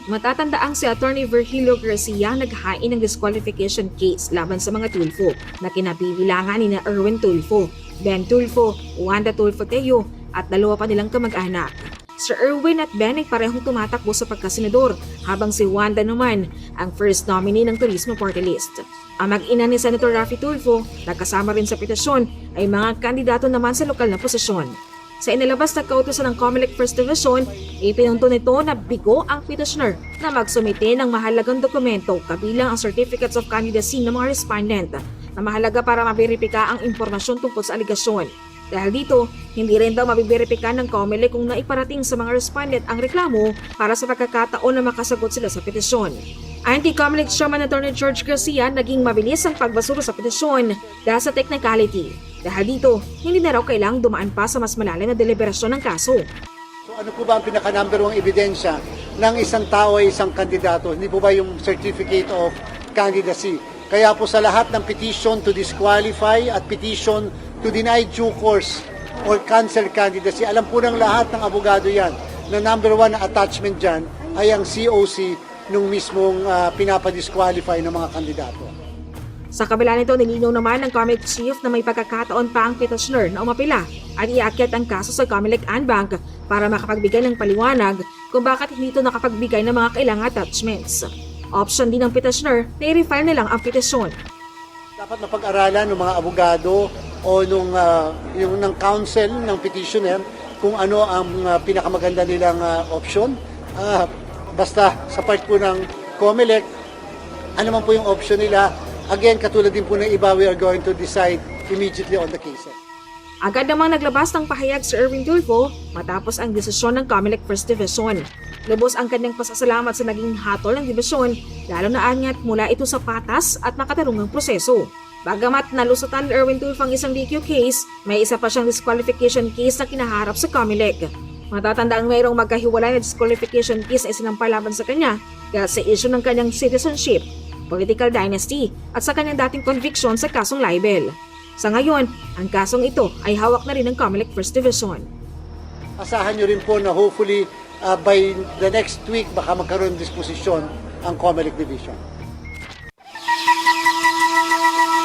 Matatandaang si Atty. Virgilio Garcia naghain ng disqualification case laban sa mga Tulfo na kinabibilangan ni Erwin Tulfo, Ben Tulfo, Wanda Tulfo Teo at dalawa pa nilang kamag-anak. Si Erwin at Ben ay parehong tumatakbo sa pagkasenador habang si Wanda naman ang first nominee ng Turismo Party List. Ang mag-ina ni Senator Raffy Tulfo na kasama rin sa petisyon ay mga kandidato naman sa lokal na posisyon. Sa inilabas na kautusan ng COMELEC First Division, ipinunto nito na bigo ang petitioner na magsumite ng mahalagang dokumento kabilang ang certificates of candidacy ng mga respondent na mahalaga para maberipika ang impormasyon tungkol sa aligasyon. Dahil dito, hindi rin daw mabiberipika ng COMELEC kung naiparating sa mga respondent ang reklamo para sa pagkakataon na makasagot sila sa petisyon. Anti-COMELEC Chairman Atty. George Garcia naging mabilis ang pagbasura sa petisyon dahil sa technicality. Dahil dito, hindi na raw kailangang dumaan pa sa mas malalim na deliberasyon ng kaso. So ano po ba ang pinaka-number 1 ebidensya ng isang tao ay isang kandidato? Hindi po ba yung certificate of candidacy? Kaya po sa lahat ng petition to disqualify at petition to deny due course or cancel candidacy, alam po ng lahat ng abogado yan na number 1 na attachment dyan ay ang COC nung mismong pinapadisqualify ng mga kandidato. Sa kabila nito, nilinaw naman ng COMELEC chief na may pagkakataon pa ang petitioner na umapila at iakyat ang kaso sa COMELEC Anbank para makapagbigay ng paliwanag kung bakit hindi ito nakapagbigay ng mga kailangang attachments. Option din ng petitioner na i-refile na lang ang petisyon. Dapat mapag-aralan ng mga abogado o yung ng counsel ng petitioner kung ano ang pinakamaganda nilang option. Basta sa part po ng COMELEC, ano man po yung option nila. Again, katulad din po ng iba, we are going to decide immediately on the cases. Agad namang naglabas ng pahayag si Erwin Tulfo matapos ang desisyon ng COMELEC First Division. Lubos ang kanyang pasasalamat sa naging hatol ng dibisyon, lalo na anyat mula ito sa patas at makatarungang proseso. Bagamat nalusutan ni Erwin Tulfo ang isang DQ case, may isa pa siyang disqualification case na kinaharap sa COMELEC. Matatandaan mayroong magkahiwalay na disqualification case na isinampay laban sa kanya dahil sa issue ng kanyang citizenship, political dynasty at sa kanyang dating conviction sa kasong libel. Sa ngayon, ang kasong ito ay hawak na rin ng COMELEC First Division. Asahan nyo rin po na hopefully by the next week baka magkaroon ng disposisyon ang COMELEC Division.